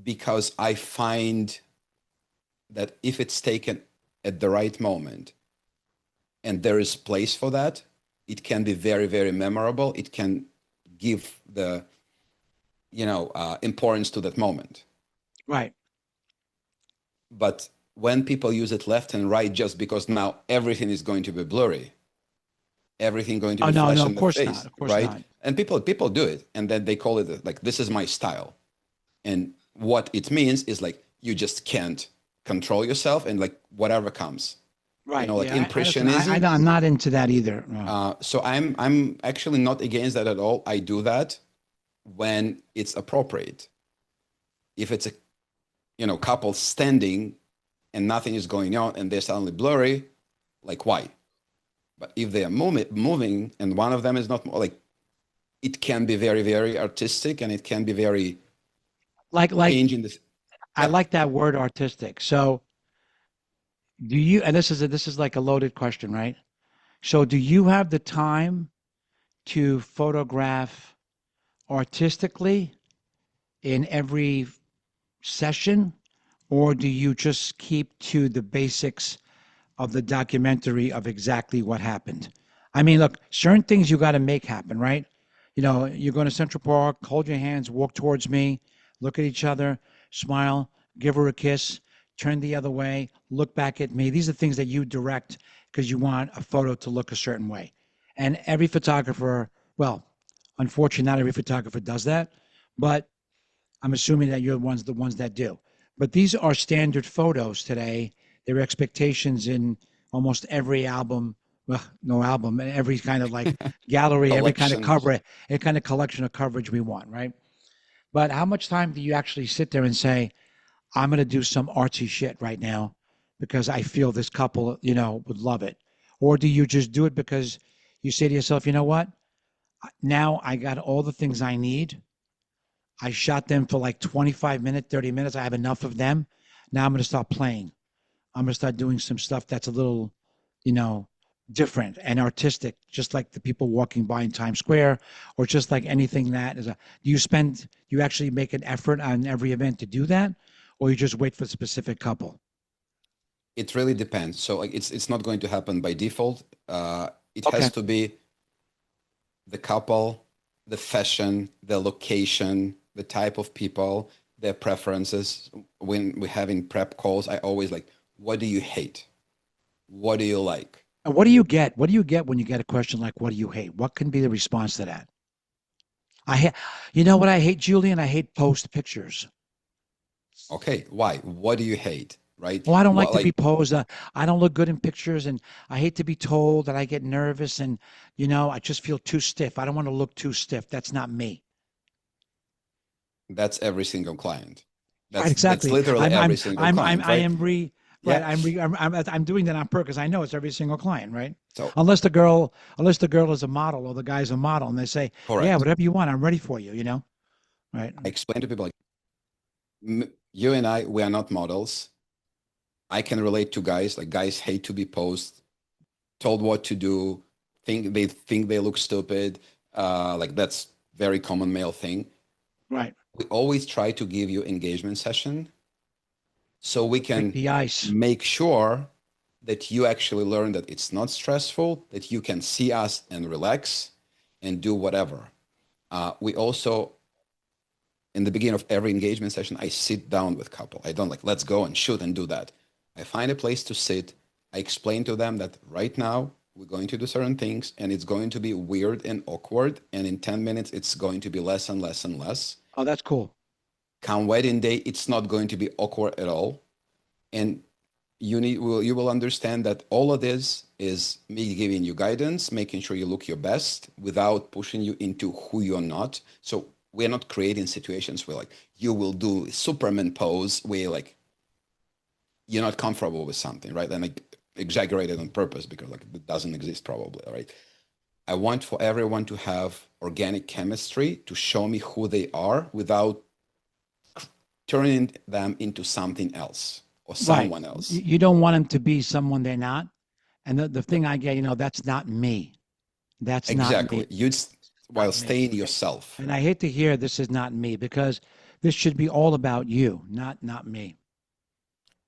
because I find that if it's taken at the right moment and there is place for that, it can be very, very memorable. It can give the, importance to that moment. Right. But when people use it left and right just because now everything is going to be blurry, everything going to Oh be no, flash no, in of the course not. face, Of course right? not. And people do it, and then they call it like, this is my style. And what it means is like you just can't control yourself, and like whatever comes, Right. like Yeah. Listen, impressionism. I'm not into that either. No. So I'm actually not against that at all. I do that when it's appropriate. If it's a couple standing and nothing is going on and they're suddenly blurry, like why? But if they are moving and one of them is not, like, it can be very, very artistic, and it can be very Like changing this. I Yeah. like that word artistic. So do you? And this is like a loaded question, right? So do you have the time to photograph artistically in every session, or do you just keep to the basics of the documentary of exactly what happened? I mean, look, certain things you got to make happen, right? You're going to Central Park, hold your hands, walk towards me, look at each other, smile, give her a kiss, turn the other way, look back at me. These are things that you direct because you want a photo to look a certain way. And every photographer, well, unfortunately, not every photographer does that, but I'm assuming that you're the ones that do. But these are standard photos today. There are expectations in almost every album, well, no album, every kind of like gallery, every kind of Collection. cover, every kind of collection of coverage we want, right? But how much time do you actually sit there and say, I'm going to do some artsy shit right now because I feel this couple, would love it? Or do you just do it because you say to yourself, you know what? Now I got all the things I need. I shot them for like 25 minutes, 30 minutes. I have enough of them. Now I'm going to start playing. I'm going to start doing some stuff that's a little, you know, different and artistic, just like the people walking by in Times Square, or just like anything that is do you actually make an effort on every event to do that, or you just wait for a specific couple? It really depends. So like it's not going to happen by default. It Okay. has to be the couple, the fashion, the location, the type of people, their preferences. When we're having prep calls, I always like, what do you hate? What do you like? And what do you get? What do you get when you get a question like, what do you hate? What can be the response to that? You know what I hate, Julian? I hate post pictures. Okay, why? What do you hate? Right? Well, I don't like What to be like posed. I don't look good in pictures, and I hate to be told that I get nervous, and I just feel too stiff. I don't want to look too stiff. That's not me. that's every single client. Right? That's Exactly. literally I'm. every I'm. single I'm. I'm. client, I right? am re. Right. Yeah. I'm doing that on purpose. I know it's every single client, right? So Unless the girl is a model or the guy's a model, and they say, "Yeah, correct. whatever you want, I'm ready for you." Right? I explain to people like, you and I, we are not models. I can relate to guys. Like, guys hate to be posed, told what to do, think they look stupid. Like, that's very common male thing. Right. We always try to give you engagement session so we Break can the ice. make sure that you actually learn that it's not stressful, that you can see us and relax and do whatever. We also, in the beginning of every engagement session, I sit down with couple. I don't like, let's go and shoot and do that. I find a place to sit. I explain to them that right now we're going to do certain things and it's going to be weird and awkward. And in 10 minutes, it's going to be less and less and less. Oh, that's cool. Come wedding day, it's not going to be awkward at all. And you will understand that all of this is me giving you guidance, making sure you look your best without pushing you into who you're not. So we're not creating situations where like you will do a Superman pose where like you're not comfortable with something, right? And like exaggerated on purpose because like it doesn't exist probably, right? I want for everyone to have organic chemistry to show me who they are without turning them into something else or Right. someone else. You don't want them to be someone they're not. And the Yep. thing I get, that's not me. That's not me. Exactly. You'd while Not me. staying yourself. And I hate to hear this is not me because this should be all about you, not me.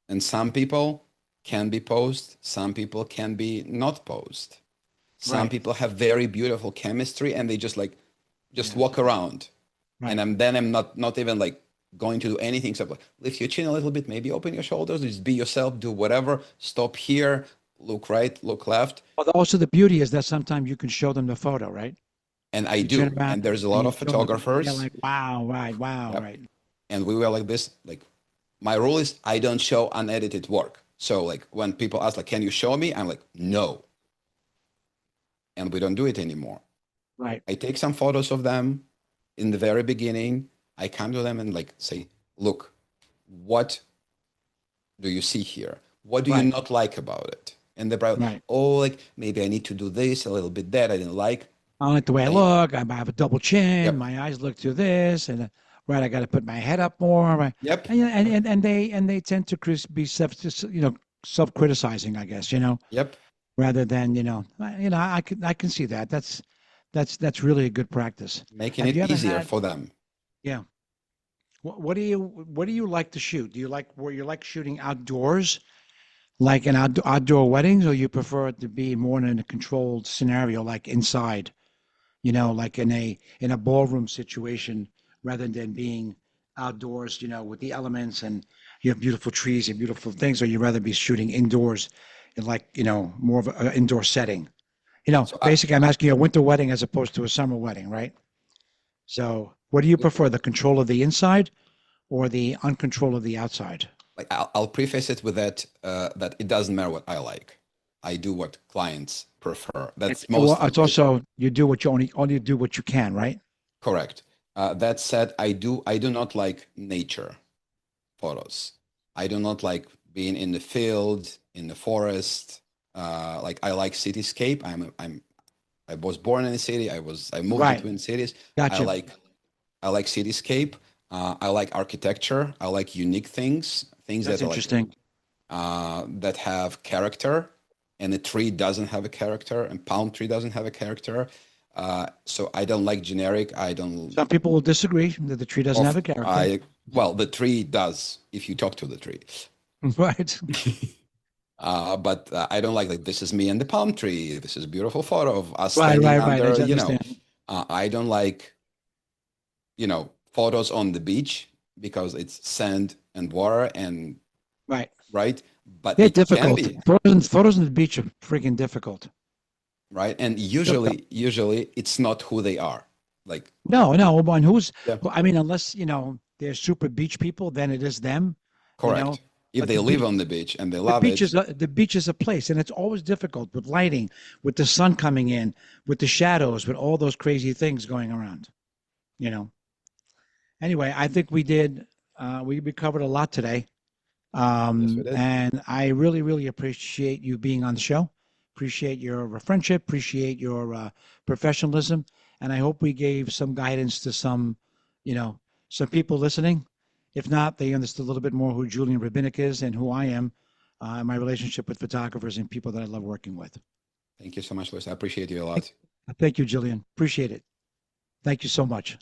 And some people can be posed, some people can be not posed. Some Right. people have very beautiful chemistry and they just Yeah. walk around. Right. And I'm not even like going to do anything except like lift your chin a little bit, maybe open your shoulders, just be yourself, do whatever, stop here, look right, look left. Well, also the beauty is that sometimes you can show them the photo, right? And I You turn do. around And there's a and lot you of show them, and they're photographers. like, wow, right, wow, Yep. right. And we were like this, like my rule is I don't show unedited work. So like when people ask like, can you show me? I'm like, no. And we don't do it anymore. Right. I take some photos of them in the very beginning. I come to them and like say, look, what do you see here? What do you Right. not like about it? And they're probably, Right. oh, like maybe I need to do this a little bit that I didn't like. I don't like the way I I, look. I have a double chin. yep, My eyes look through this, and right, I got to put my head up more. Right, yep, and, and they tend to be self criticizing, I guess. yep. Rather than I can see that. That's really a good practice. Making Have you it ever easier had? for them. Yeah. What do you like to shoot? Do you like where you like shooting outdoors, like in outdoor weddings, or you prefer it to be more in a controlled scenario, like inside? Like in a ballroom situation, rather than being outdoors, with the elements and you have beautiful trees and beautiful things, or you'd rather be shooting indoors in like, more of an indoor setting. So Basically I'm asking you a winter wedding as opposed to a summer wedding, right? So what do you prefer, the control of the inside or the uncontrol of the outside? like I'll preface it with that that it doesn't matter what I like. I do what clients prefer. That's Well, mostly it's it. also you do what you only do what you can, right? Correct. That said, I do not like nature photos. I do not like being in the field, in the forest. Like I like cityscape. I was born in a city. I moved Right. between cities. I Gotcha. like I like cityscape. I like architecture. I like unique things That's that are like interesting. that have character. And a tree doesn't have a character, and palm tree doesn't have a character. So I don't like generic. I don't. Some people will disagree that the tree doesn't have Of a character. I well, the tree does if you talk to the tree. Right. But I don't like this is me and the palm tree. This is a beautiful photo of us Right, standing right, right. I under, understand. I don't like, photos on the beach because it's sand and water and Right. right. But They're it can difficult. be Photos on the beach are freaking difficult. right. And Yep, yep. usually it's not who they are. Like, No, no. And yeah, I mean, unless, they're super beach people, then it is them, you know. correct. If But they live on the beach and they love it, the beach is a place, and it's always difficult with lighting, with the sun coming in, with the shadows, with all those crazy things going around, you know. Anyway, I think we covered a lot today. yes, we did. And I really, really appreciate you being on the show. Appreciate your friendship. Appreciate your professionalism. And I hope we gave some guidance to some people listening. If not, they understood a little bit more who Julian Ribinik is and who I am, and my relationship with photographers and people that I love working with. Thank you so much, Louis. I appreciate you a lot. Thank you, Julian. Appreciate it. Thank you so much.